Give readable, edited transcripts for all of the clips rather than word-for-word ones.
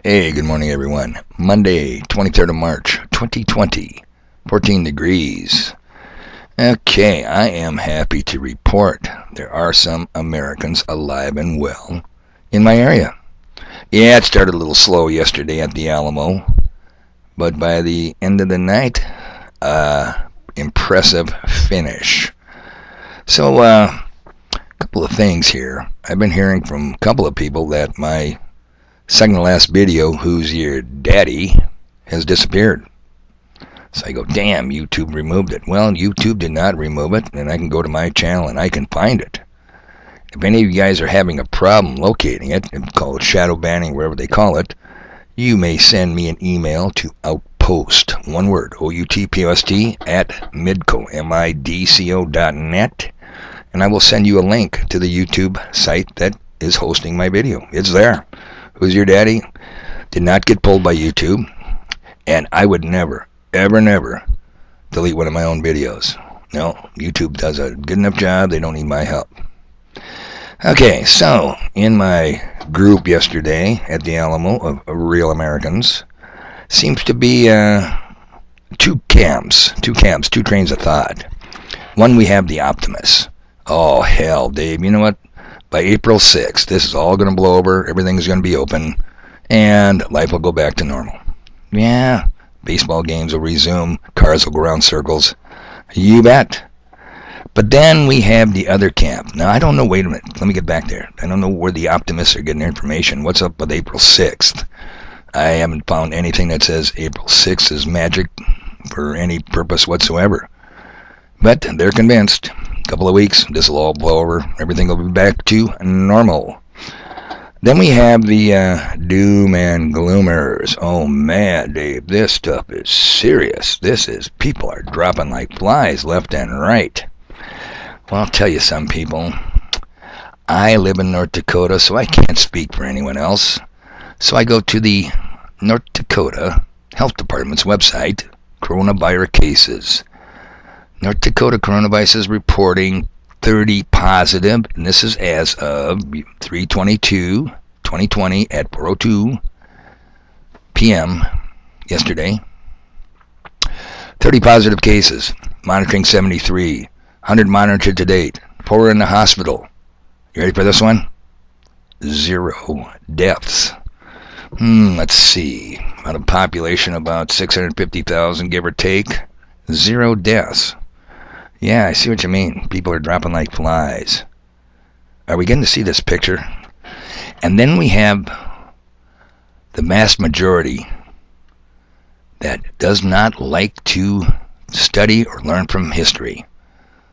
Hey, good morning, everyone. Monday, 23rd of March, 2020, 14 degrees. Okay, I am happy to report there are some Americans alive and well in my area. Yeah, it started a little slow yesterday at the Alamo, but by the end of the night, impressive finish. So, a couple of things here. I've been hearing from a couple of people that my second to last video, Who's Your Daddy, has disappeared. So I go, damn, YouTube removed it. Well, YouTube did not remove it, and I can go to my channel and I can find it. If any of you guys are having a problem locating it, call it shadow banning, wherever they call it, you may send me an email to outpost, one word, OUTPOST, at midco, midco.net, and I will send you a link to the YouTube site that is hosting my video. It's there. Who's Your Daddy did not get pulled by YouTube, and I would never, ever, never delete one of my own videos. No, YouTube does a good enough job. They don't need my help. Okay, so in my group yesterday at the Alamo of Real Americans, seems to be two trains of thought. One, we have the optimists. Oh, hell, Dave, you know what? By April 6th, this is all going to blow over, everything's going to be open, and life will go back to normal. Yeah, baseball games will resume, cars will go around circles. You bet. But then we have the other camp. Now, I don't know, wait a minute, let me get back there. I don't know where the optimists are getting their information. What's up with April 6th? I haven't found anything that says April 6th is magic for any purpose whatsoever. But they're convinced. Couple of weeks, this will all blow over. Everything will be back to normal. Then we have the doom and gloomers. Oh man, Dave, this stuff is serious. People are dropping like flies left and right. Well, I'll tell you some people. I live in North Dakota, so I can't speak for anyone else. So I go to the North Dakota Health Department's website, coronavirus cases. North Dakota coronavirus is reporting 30 positive, and this is as of 3/22/2020 at 4:02 p.m. yesterday. 30 positive cases, monitoring 73, 100 monitored to date, 4 in the hospital. You ready for this one? 0 deaths. Let's see. Out of a population about 650,000, give or take, 0 deaths. Yeah, I see what you mean. People are dropping like flies. Are we getting to see this picture? And then we have the vast majority that does not like to study or learn from history.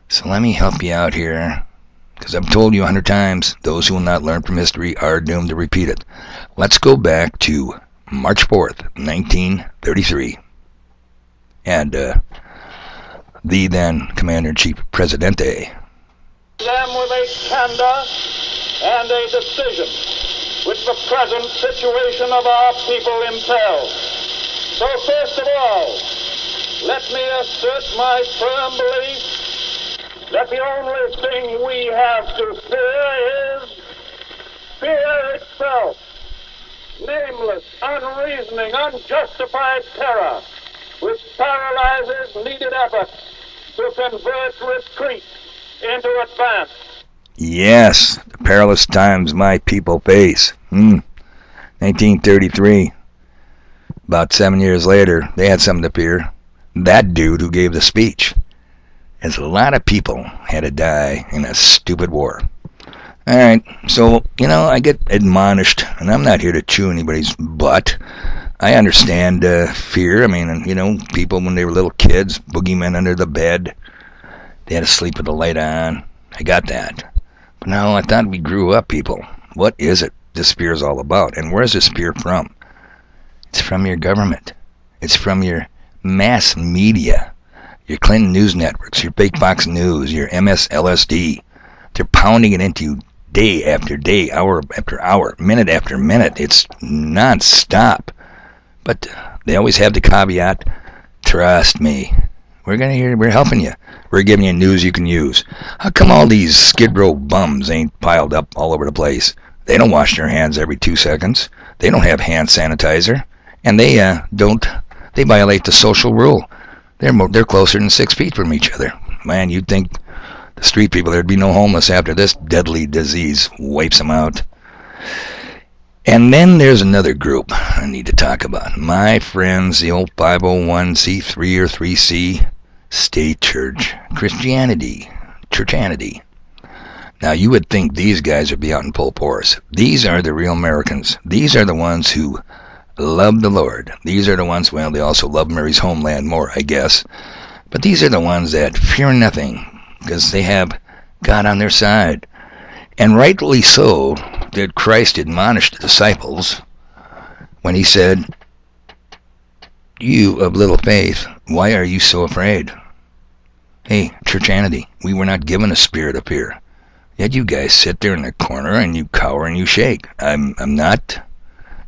So let me help you out here, because I've told you 100 times, those who will not learn from history are doomed to repeat it. Let's go back to March 4th, 1933. And, the then Commander-in-Chief Presidente. Them with a candor and a decision which the present situation of our people impels. So first of all, let me assert my firm belief that the only thing we have to fear is fear itself. Nameless, unreasoning, unjustified terror which paralyzes needed effort to convert retreat into advance. Yes, the perilous times my people face. 1933. About 7 years later, they had something to fear. That dude who gave the speech. As a lot of people had to die in a stupid war. Alright, so, I get admonished, and I'm not here to chew anybody's butt. I understand fear. I mean, people when they were little kids, boogeymen under the bed, they had to sleep with the light on. I got that. But now I thought we grew up, people. What is it this fear is all about? And where is this fear from? It's from your government. It's from your mass media, your Clinton news networks, your fake Fox News, your MSLSD. They're pounding it into you day after day, hour after hour, minute after minute. It's non-stop. But they always have the caveat, trust me. We're helping you. We're giving you news you can use. How come all these Skid Row bums ain't piled up all over the place? They don't wash their hands every 2 seconds. They don't have hand sanitizer. And they violate the social rule. They're closer than 6 feet from each other. Man, you'd think the street people, there'd be no homeless after this deadly disease wipes them out. And then there's another group I need to talk about. My friends, the old 501c3 or 3c state church, Christianity, churchanity. Now, you would think these guys would be out in full force. These are the real Americans. These are the ones who love the Lord. These are the ones, well, they also love Mary's homeland more, I guess. But these are the ones that fear nothing because they have God on their side. And rightly so did Christ admonish the disciples when he said, "You of little faith, why are you so afraid?" Hey, churchanity, we were not given a spirit of fear. Yet you guys sit there in the corner and you cower and you shake. I'm not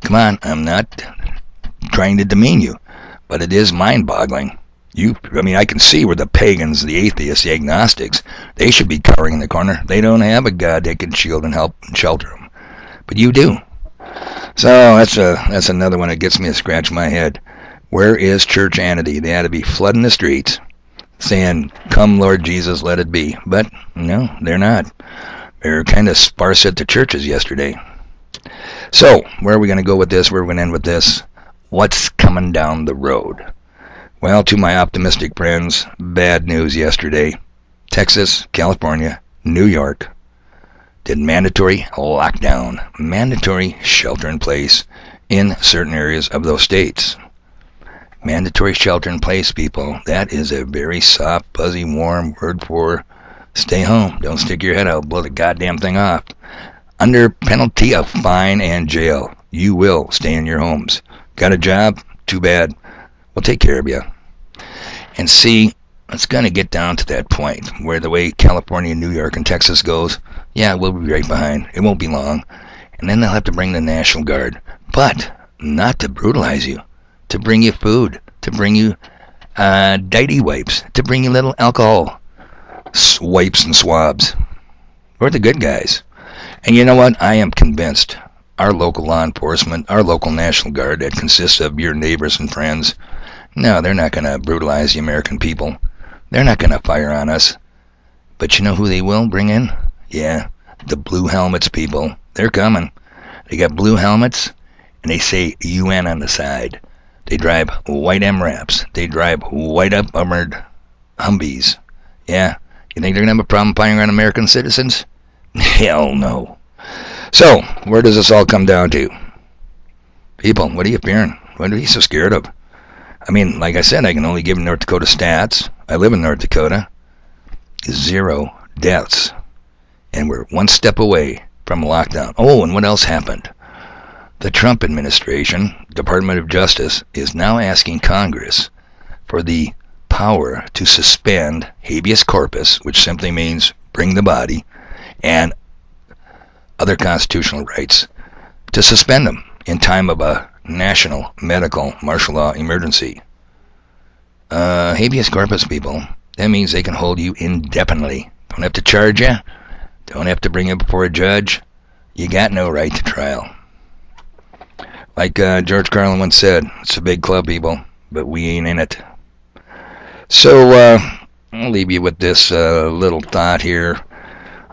trying to demean you, but it is mind-boggling. I can see where the pagans, the atheists, the agnostics, they should be cowering in the corner. They don't have a God that can shield and help and shelter them. But you do. So that's another one that gets me to scratch my head. Where is churchanity? They ought to be flooding the streets, saying, "Come, Lord Jesus, let it be." But no, they're not. They're kind of sparse at the churches yesterday. So, where are we going to go with this? Where are we going to end with this? What's coming down the road? Well, to my optimistic friends, bad news yesterday. Texas, California, New York did mandatory lockdown, mandatory shelter in place in certain areas of those states. Mandatory shelter in place, people. That is a very soft, fuzzy, warm word for stay home. Don't stick your head out. Blow the goddamn thing off. Under penalty of fine and jail, you will stay in your homes. Got a job? Too bad. We'll take care of you. And see, it's going to get down to that point where the way California, New York, and Texas goes, yeah, we'll be right behind. It won't be long. And then they'll have to bring the National Guard. But not to brutalize you. To bring you food. To bring you dighty wipes. To bring you little alcohol wipes and swabs. We're the good guys. And you know what? I am convinced our local law enforcement, our local National Guard that consists of your neighbors and friends, no, they're not going to brutalize the American people. They're not going to fire on us. But you know who they will bring in? Yeah, the blue helmets people. They're coming. They got blue helmets, and they say UN on the side. They drive white MRAPs. They drive white up armored Humvees. Yeah, you think they're going to have a problem firing on American citizens? Hell no. So, where does this all come down to? People, what are you fearing? What are you so scared of? I mean, like I said, I can only give North Dakota stats. I live in North Dakota. 0 deaths. And we're one step away from lockdown. Oh, and what else happened? The Trump administration, Department of Justice, is now asking Congress for the power to suspend habeas corpus, which simply means bring the body, and other constitutional rights, to suspend them in time of a national medical martial law emergency. Habeas corpus, people, that means they can hold you indefinitely. Don't have to charge you. Don't have to bring you before a judge. You got no right to trial. Like George Carlin once said, it's a big club, people, but we ain't in it. So, I'll leave you with this little thought here.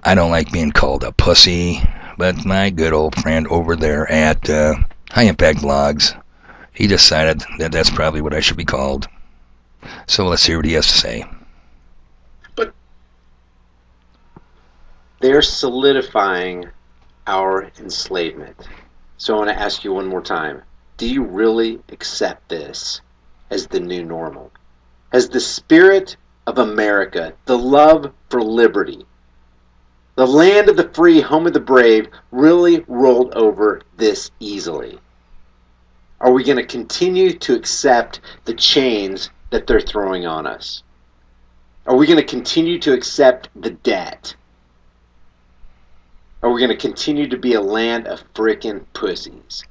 I don't like being called a pussy, but my good old friend over there at High Impact Blogs, he decided that that's probably what I should be called. So let's hear what he has to say. But they're solidifying our enslavement. So I want to ask you one more time. Do you really accept this as the new normal? Has the spirit of America, the love for liberty, the land of the free, home of the brave, really rolled over this easily? Are we going to continue to accept the chains that they're throwing on us? Are we going to continue to accept the debt? Are we going to continue to be a land of frickin' pussies?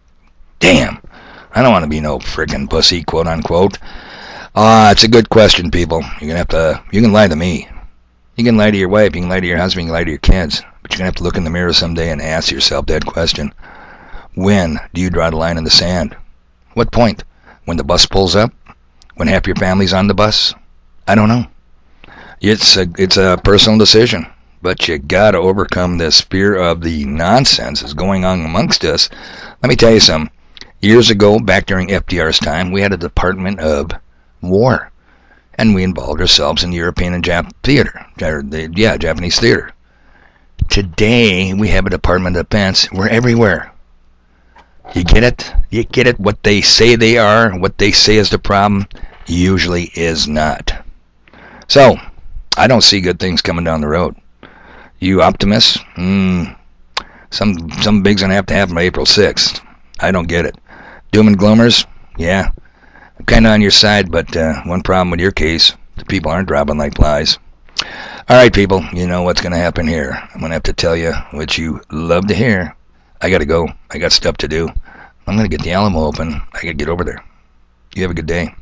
Damn, I don't want to be no frickin' pussy, quote unquote. It's a good question, people. You can lie to me. You can lie to your wife, you can lie to your husband, you can lie to your kids. But you're going to have to look in the mirror someday and ask yourself that question. When do you draw the line in the sand? What point? When the bus pulls up? When half your family's on the bus? I don't know. It's a personal decision. But you got to overcome this fear of the nonsense that's going on amongst us. Let me tell you something. Years ago, back during FDR's time, we had a Department of War. And we involved ourselves in European and Japanese theater. Today, we have a Department of Defense. We're everywhere. You get it? You get it? What they say they are, what they say is the problem, usually is not. So, I don't see good things coming down the road. You optimists? Some big's gonna have to happen by April 6th. I don't get it. Doom and gloomers? Yeah. I'm kinda on your side, but one problem with your case, the people aren't dropping like flies. Alright people, you know what's gonna happen here. I'm gonna have to tell you what you love to hear. I gotta go. I got stuff to do. I'm gonna get the Alamo open. I gotta get over there. You have a good day.